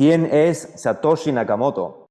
¿Quién es Satoshi Nakamoto?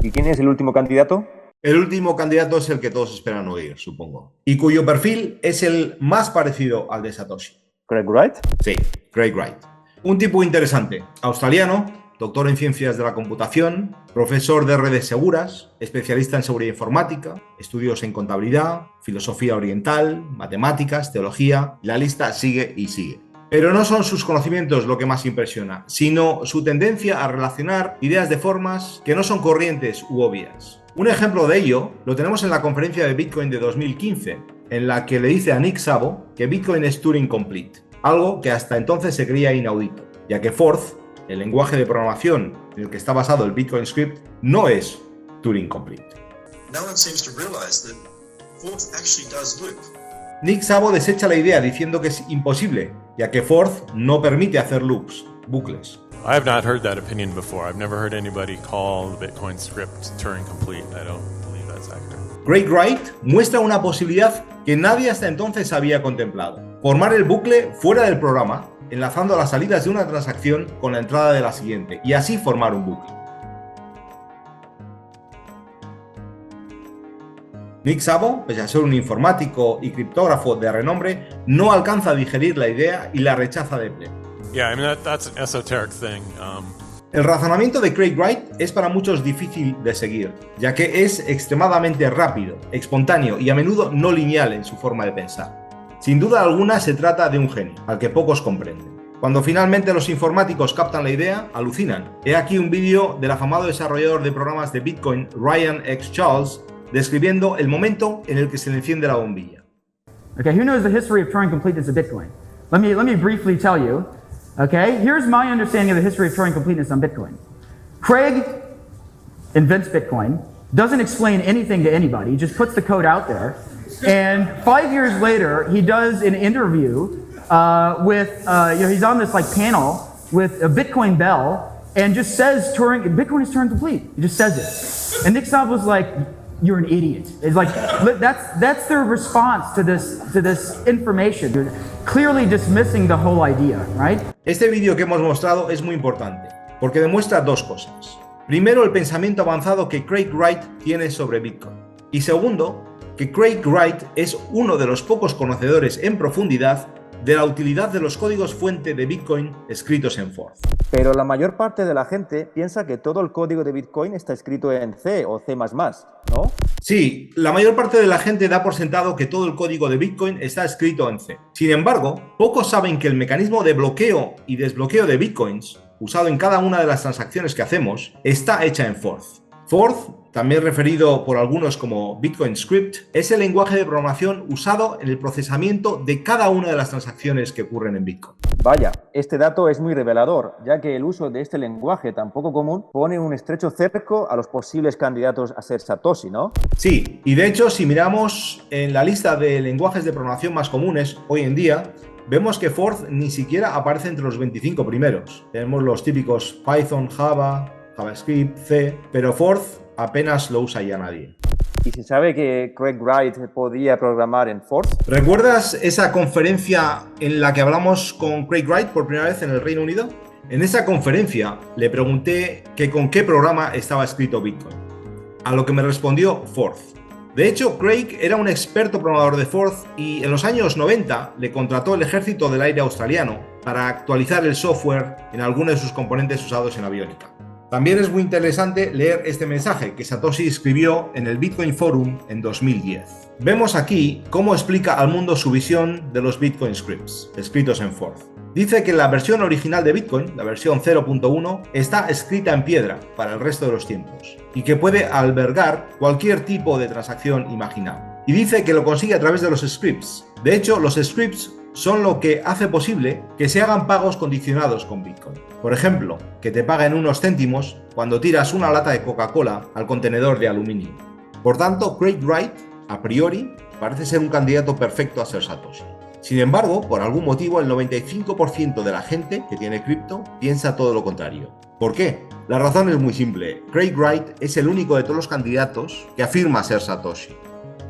¿Y quién es el último candidato? El último candidato es el que todos esperan oír, supongo, y cuyo perfil es el más parecido al de Satoshi. ¿Craig Wright? Sí, Craig Wright. Un tipo interesante, australiano, doctor en ciencias de la computación, profesor de redes seguras, especialista en seguridad informática, estudios en contabilidad, filosofía oriental, matemáticas, teología, la lista sigue y sigue. Pero no son sus conocimientos lo que más impresiona, sino su tendencia a relacionar ideas de formas que no son corrientes u obvias. Un ejemplo de ello lo tenemos en la conferencia de Bitcoin de 2015, en la que le dice a Nick Szabo que Bitcoin es Turing Complete, algo que hasta entonces se creía inaudito, ya que Forth, el lenguaje de programación en el que está basado el Bitcoin Script, no es Turing Complete. No one seems to realize that Forth actually does loop. Nick Szabo desecha la idea diciendo que es imposible, ya que Forth no permite hacer loops, bucles. I have not heard that opinion before. I've never heard anybody call the Bitcoin script Turing complete. I don't believe that's accurate. Craig Wright muestra una posibilidad que nadie hasta entonces había contemplado: formar el bucle fuera del programa, enlazando las salidas de una transacción con la entrada de la siguiente, y así formar un bucle. Nick Szabo, pese a ser un informático y criptógrafo de renombre, no alcanza a digerir la idea y la rechaza de pleno. Yeah, I mean that's an esoteric thing. El razonamiento de Craig Wright es para muchos difícil de seguir, ya que es extremadamente rápido, espontáneo y a menudo no lineal en su forma de pensar. Sin duda alguna se trata de un genio, al que pocos comprenden. Cuando finalmente los informáticos captan la idea, alucinan. He aquí un vídeo del afamado desarrollador de programas de Bitcoin, Ryan X. Charles, describiendo el momento en el que se le enciende la bombilla. Okay, who knows the history of Turing completeness of Bitcoin? Let me briefly tell you. Okay, here's my understanding of the history of Turing completeness on Bitcoin. Craig invents Bitcoin, doesn't explain anything to anybody, just puts the code out there, and 5 years later, he does an interview he's on this like panel with a Bitcoin Bell, and just says Bitcoin is Turing complete. He just says it, and Nick Szabo was like, "You're an idiot." It's like that's their response to this information. You're clearly dismissing the whole idea, right? Este vídeo que hemos mostrado es muy importante, porque demuestra dos cosas. Primero, el pensamiento avanzado que Craig Wright tiene sobre Bitcoin. Y segundo, que Craig Wright es uno de los pocos conocedores en profundidad de la utilidad de los códigos fuente de Bitcoin escritos en Forth. Pero la mayor parte de la gente piensa que todo el código de Bitcoin está escrito en C o C++, ¿no? Sí, la mayor parte de la gente da por sentado que todo el código de Bitcoin está escrito en C. Sin embargo, pocos saben que el mecanismo de bloqueo y desbloqueo de Bitcoins, usado en cada una de las transacciones que hacemos, está hecha en Forth. Forth, también referido por algunos como Bitcoin Script, es el lenguaje de programación usado en el procesamiento de cada una de las transacciones que ocurren en Bitcoin. Vaya, este dato es muy revelador, ya que el uso de este lenguaje tan poco común pone un estrecho cerco a los posibles candidatos a ser Satoshi, ¿no? Sí, y de hecho, si miramos en la lista de lenguajes de programación más comunes hoy en día, vemos que Forth ni siquiera aparece entre los 25 primeros. Tenemos los típicos Python, Java, JavaScript, C, pero Forth apenas lo usa ya nadie. ¿Y se sabe que Craig Wright podía programar en Forth? ¿Recuerdas esa conferencia en la que hablamos con Craig Wright por primera vez en el Reino Unido? En esa conferencia le pregunté que con qué programa estaba escrito Bitcoin, a lo que me respondió Forth. De hecho, Craig era un experto programador de Forth y en los años 90 le contrató el Ejército del Aire australiano para actualizar el software en algunos de sus componentes usados en aviónica. También es muy interesante leer este mensaje que Satoshi escribió en el Bitcoin Forum en 2010. Vemos aquí cómo explica al mundo su visión de los Bitcoin Scripts, escritos en Forth. Dice que la versión original de Bitcoin, la versión 0.1, está escrita en piedra para el resto de los tiempos y que puede albergar cualquier tipo de transacción imaginable. Y dice que lo consigue a través de los scripts. De hecho, los scripts son lo que hace posible que se hagan pagos condicionados con Bitcoin. Por ejemplo, que te paguen unos céntimos cuando tiras una lata de Coca-Cola al contenedor de aluminio. Por tanto, Craig Wright, a priori, parece ser un candidato perfecto a ser Satoshi. Sin embargo, por algún motivo, el 95% de la gente que tiene cripto piensa todo lo contrario. ¿Por qué? La razón es muy simple. Craig Wright es el único de todos los candidatos que afirma ser Satoshi.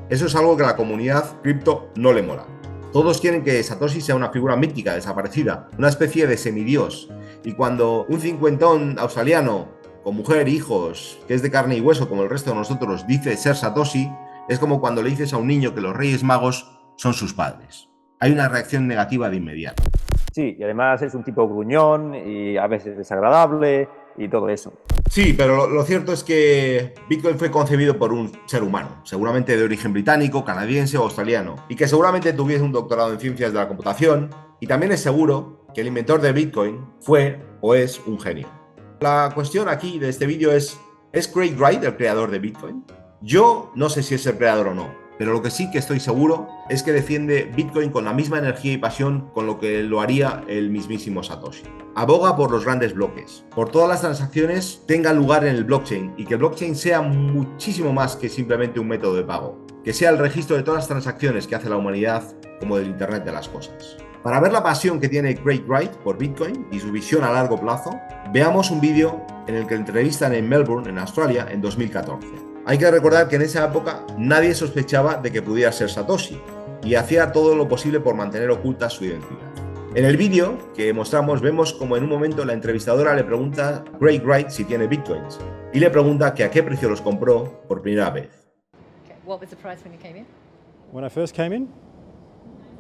Eso es algo que a la comunidad cripto no le mola. Todos quieren que Satoshi sea una figura mítica, desaparecida, una especie de semidios. Y cuando un cincuentón australiano, con mujer, hijos, que es de carne y hueso como el resto de nosotros, dice ser Satoshi, es como cuando le dices a un niño que los Reyes Magos son sus padres. Hay una reacción negativa de inmediato. Sí, y además es un tipo gruñón y a veces desagradable y todo eso. Sí, pero lo cierto es que Bitcoin fue concebido por un ser humano, seguramente de origen británico, canadiense o australiano, y que seguramente tuviese un doctorado en ciencias de la computación, y también es seguro que el inventor de Bitcoin fue o es un genio. La cuestión aquí de este vídeo ¿es Craig Wright el creador de Bitcoin? Yo no sé si es el creador o no, pero lo que sí que estoy seguro es que defiende Bitcoin con la misma energía y pasión con lo que lo haría el mismísimo Satoshi. Aboga por los grandes bloques, por todas las transacciones tengan lugar en el blockchain y que el blockchain sea muchísimo más que simplemente un método de pago, que sea el registro de todas las transacciones que hace la humanidad como del Internet de las cosas. Para ver la pasión que tiene Craig Wright por Bitcoin y su visión a largo plazo, veamos un vídeo en el que entrevistan en Melbourne, en Australia, en 2014. Hay que recordar que en esa época nadie sospechaba de que pudiera ser Satoshi y hacía todo lo posible por mantener oculta su identidad. En el vídeo que mostramos vemos como en un momento la entrevistadora le pregunta a Craig Wright si tiene bitcoins y le pregunta que a qué precio los compró por primera vez. Okay. What was the price when you came in? When I first came in,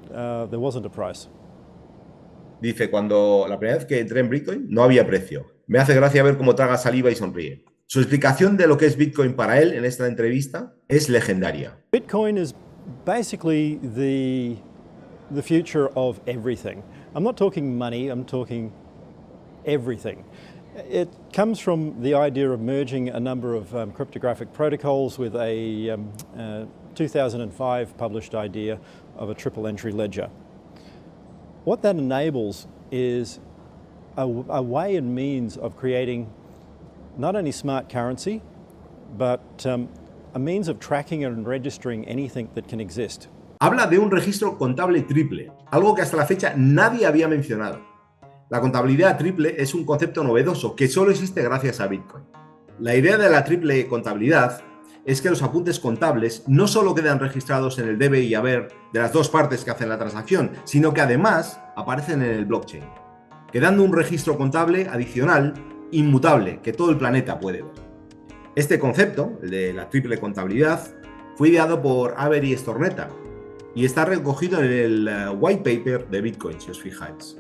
there wasn't a price. Dice, cuando la primera vez que entré en Bitcoin no había precio. Me hace gracia ver cómo traga saliva y sonríe. Su explicación de lo que es Bitcoin para él en esta entrevista es legendaria. Bitcoin is basically the future of everything. I'm not talking money, I'm talking everything. It comes from the idea of merging a number of cryptographic protocols with a 2005 published idea of a triple entry ledger. What that enables is a way and means of creating not only smart currency, but a means of tracking and registering anything that can exist. Habla de un registro contable triple, algo que hasta la fecha nadie había mencionado. La contabilidad triple es un concepto novedoso que solo existe gracias a Bitcoin. La idea de la triple contabilidad es que los apuntes contables no solo quedan registrados en el debe y haber de las dos partes que hacen la transacción, sino que además aparecen en el blockchain, quedando un registro contable adicional inmutable que todo el planeta puede ver. Este concepto, el de la triple contabilidad, fue ideado por Avery Stornetta y está recogido en el white paper de Bitcoin, si os fijáis.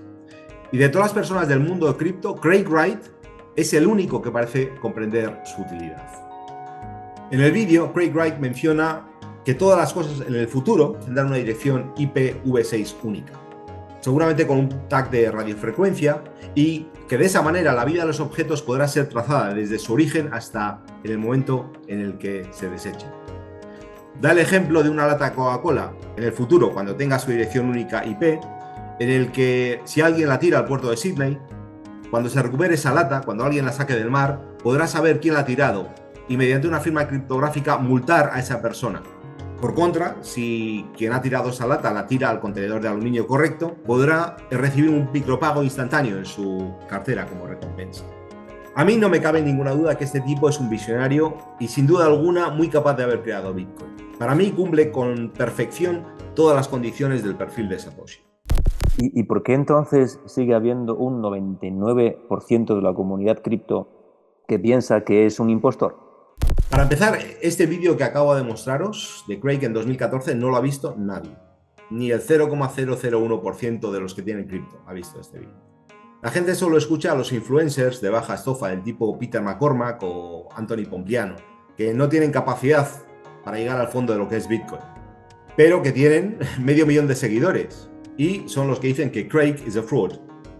Y de todas las personas del mundo de cripto, Craig Wright es el único que parece comprender su utilidad. En el vídeo, Craig Wright menciona que todas las cosas en el futuro tendrán una dirección IPv6 única, seguramente con un tag de radiofrecuencia, y que de esa manera la vida de los objetos podrá ser trazada desde su origen hasta en el momento en el que se desechen. Da el ejemplo de una lata de Coca-Cola en el futuro, cuando tenga su dirección única IP, en el que si alguien la tira al puerto de Sydney, cuando se recupere esa lata, cuando alguien la saque del mar, podrá saber quién la ha tirado y mediante una firma criptográfica multar a esa persona. Por contra, si quien ha tirado esa lata la tira al contenedor de aluminio correcto, podrá recibir un micropago instantáneo en su cartera como recompensa. A mí no me cabe ninguna duda que este tipo es un visionario y sin duda alguna muy capaz de haber creado Bitcoin. Para mí cumple con perfección todas las condiciones del perfil de Satoshi. ¿Y por qué entonces sigue habiendo un 99% de la comunidad cripto que piensa que es un impostor? Para empezar, este vídeo que acabo de mostraros de Craig en 2014 no lo ha visto nadie. Ni el 0,001% de los que tienen cripto ha visto este vídeo. La gente solo escucha a los influencers de baja estofa del tipo Peter McCormack o Anthony Pompliano, que no tienen capacidad para llegar al fondo de lo que es Bitcoin, pero que tienen 500.000 de seguidores y son los que dicen que Craig is a fraud,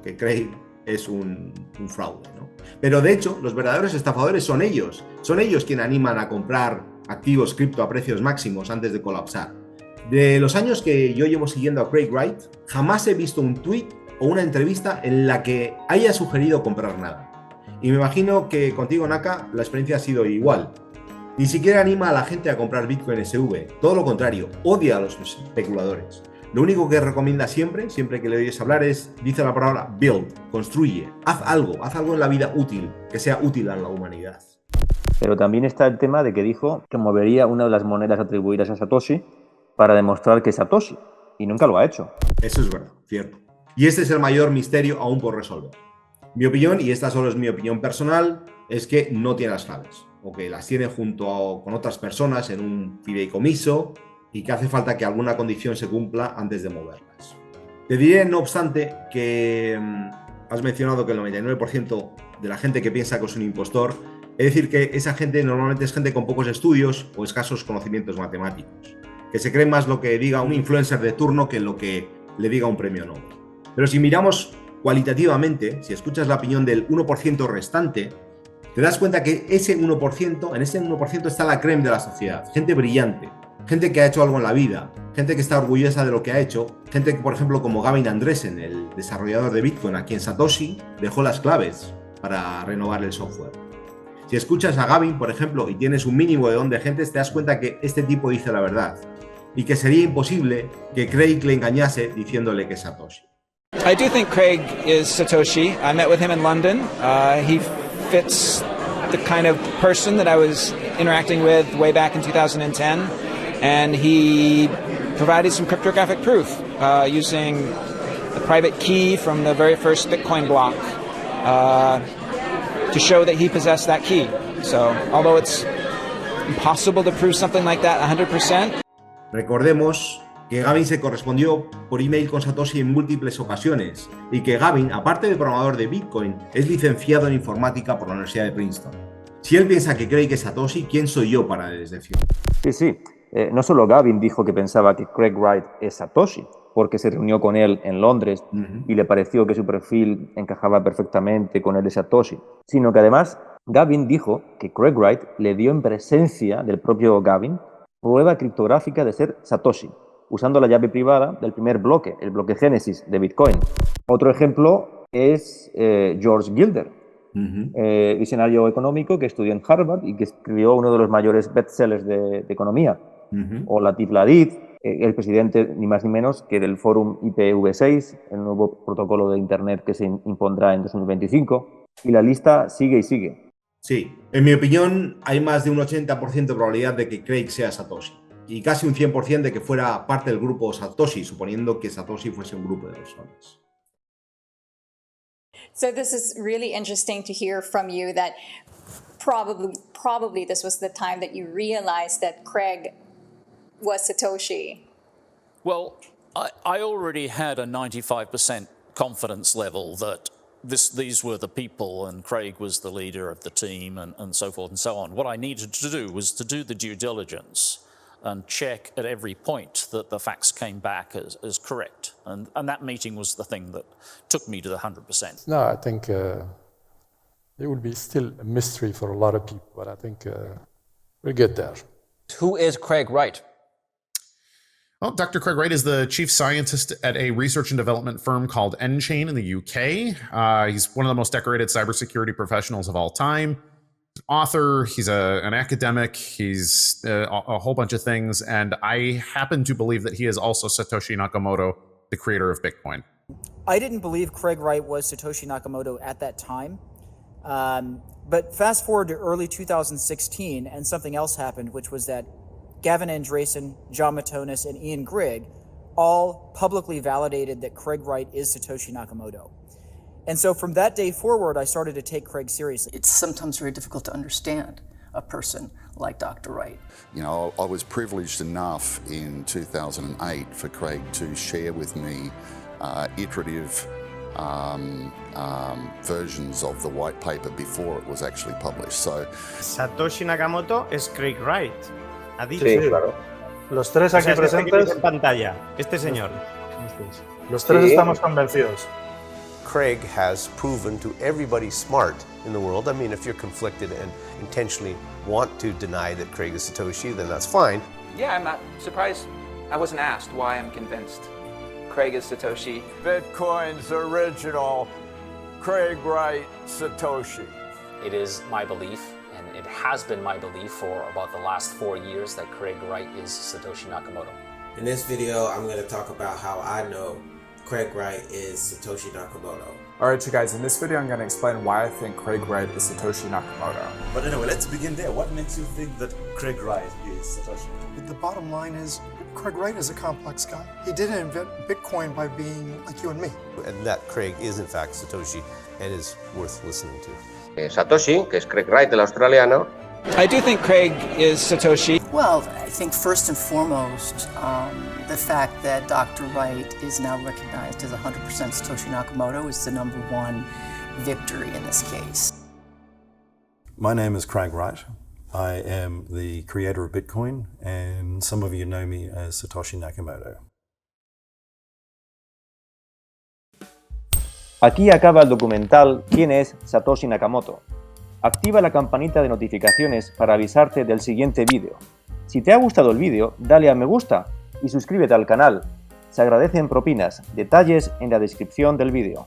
que Craig es un fraude, ¿no? Pero de hecho, los verdaderos estafadores son ellos quienes animan a comprar activos cripto a precios máximos antes de colapsar. De los años que yo llevo siguiendo a Craig Wright, jamás he visto un tweet o una entrevista en la que haya sugerido comprar nada. Y me imagino que contigo, Naka, la experiencia ha sido igual. Ni siquiera anima a la gente a comprar Bitcoin SV, todo lo contrario, odia a los especuladores. Lo único que recomienda siempre que le oyes hablar dice la palabra build, construye, haz algo en la vida útil, que sea útil a la humanidad. Pero también está el tema de que dijo que movería una de las monedas atribuidas a Satoshi para demostrar que es Satoshi. y nunca lo ha hecho. Eso es verdad, cierto. Y este es el mayor misterio aún por resolver. Mi opinión, y esta solo es mi opinión personal, es que no tiene las claves, o que las tiene con otras personas en un fideicomiso y que hace falta que alguna condición se cumpla antes de moverlas. Te diré, no obstante, que has mencionado que el 99% de la gente que piensa que es un impostor, es decir, que esa gente normalmente es gente con pocos estudios o escasos conocimientos matemáticos, que se cree más lo que diga un influencer de turno que lo que le diga un premio Nobel. Pero si miramos cualitativamente, si escuchas la opinión del 1% restante, te das cuenta que ese 1%, en ese 1% está la crème de la sociedad, gente brillante, gente que ha hecho algo en la vida, gente que está orgullosa de lo que ha hecho, gente que, por ejemplo, como Gavin Andresen, el desarrollador de Bitcoin, a quien Satoshi dejó las claves para renovar el software. Si escuchas a Gavin, por ejemplo, y tienes un mínimo de don de gentes, te das cuenta que este tipo dice la verdad y que sería imposible que Craig le engañase diciéndole que es Satoshi. I do think Craig is Satoshi. I met with him in London. He fits the kind of person that I was interacting with way back in 2010, and he provided some cryptographic proof using the private key from the very first Bitcoin block to show that he possessed that key. So, although it's impossible to prove something like that 100%. Recordemos que Gavin se correspondió por email con Satoshi en múltiples ocasiones y que Gavin, aparte de programador de Bitcoin, es licenciado en informática por la Universidad de Princeton. Si él piensa que Craig es Satoshi, ¿quién soy yo para desdecirlo? Sí. No solo Gavin dijo que pensaba que Craig Wright es Satoshi, porque se reunió con él en Londres y le pareció que su perfil encajaba perfectamente con el de Satoshi, sino que además Gavin dijo que Craig Wright le dio en presencia del propio Gavin prueba criptográfica de ser Satoshi, usando la llave privada del primer bloque, el bloque Génesis de Bitcoin. Otro ejemplo es George Gilder, visionario económico que estudió en Harvard y que escribió uno de los mayores bestsellers de economía. O Latif Ladid, el presidente ni más ni menos que del Fórum IPv6, el nuevo protocolo de Internet que se impondrá en 2025, y la lista sigue y sigue. Sí, en mi opinión hay más de un 80% de probabilidad de que Craig sea Satoshi y casi un 100% de que fuera parte del grupo Satoshi, suponiendo que Satoshi fuese un grupo de personas. So this is really interesting to hear from you that probably this was the time that you realized that Craig was Satoshi. Well, I already had a 95% confidence level that these were the people and Craig was the leader of the team and so forth and so on. What I needed to do was to do the due diligence and check at every point that the facts came back as correct. And that meeting was the thing that took me to the 100%. No, I think it will be still a mystery for a lot of people, but I think we'll get there. Who is Craig Wright? Well, Dr. Craig Wright is the chief scientist at a research and development firm called nChain in the UK. He's one of the most decorated cybersecurity professionals of all time. Author, he's an academic, he's a whole bunch of things, and I happen to believe that he is also Satoshi Nakamoto, the creator of Bitcoin. I didn't believe Craig Wright was Satoshi Nakamoto at that time, but fast forward to early 2016 and something else happened, which was that Gavin Andresen, John Matonis, and Ian Grigg all publicly validated that Craig Wright is Satoshi Nakamoto. And so from that day forward, I started to take Craig seriously. It's sometimes very difficult to understand a person like Dr. Wright. You know, I was privileged enough in 2008 for Craig to share with me iterative versions of the white paper before it was actually published. So, Satoshi Nakamoto es Craig Wright. ¿Ha dicho? Sí, claro. Los tres aquí presentes. En pantalla, este señor. Los tres estamos convencidos. Craig has proven to everybody smart in the world. I mean, if you're conflicted and intentionally want to deny that Craig is Satoshi, then that's fine. Yeah, I'm not surprised I wasn't asked why I'm convinced Craig is Satoshi. Bitcoin's original Craig Wright Satoshi. It is my belief, and it has been my belief for about the last 4 years, that Craig Wright is Satoshi Nakamoto. In this video, I'm going to talk about how I know Craig Wright is Satoshi Nakamoto. Alright, you guys, in this video I'm going to explain why I think Craig Wright is Satoshi Nakamoto. But anyway, let's begin there. What makes you think that Craig Wright is Satoshi? The bottom line is, Craig Wright is a complex guy. He didn't invent Bitcoin by being like you and me. And that Craig is in fact Satoshi and is worth listening to. Satoshi, que es Craig Wright, el australiano. I do think Craig is Satoshi. Well, I think first and foremost, the fact that Dr. Wright is now recognized as 100% Satoshi Nakamoto is the #1 victory in this case. My name is Craig Wright. I am the creator of Bitcoin, and some of you know me as Satoshi Nakamoto. Aquí acaba el documental ¿Quién es Satoshi Nakamoto? Activa la campanita de notificaciones para avisarte del siguiente vídeo. Si te ha gustado el vídeo, dale a me gusta y suscríbete al canal. Se agradecen propinas, detalles en la descripción del vídeo.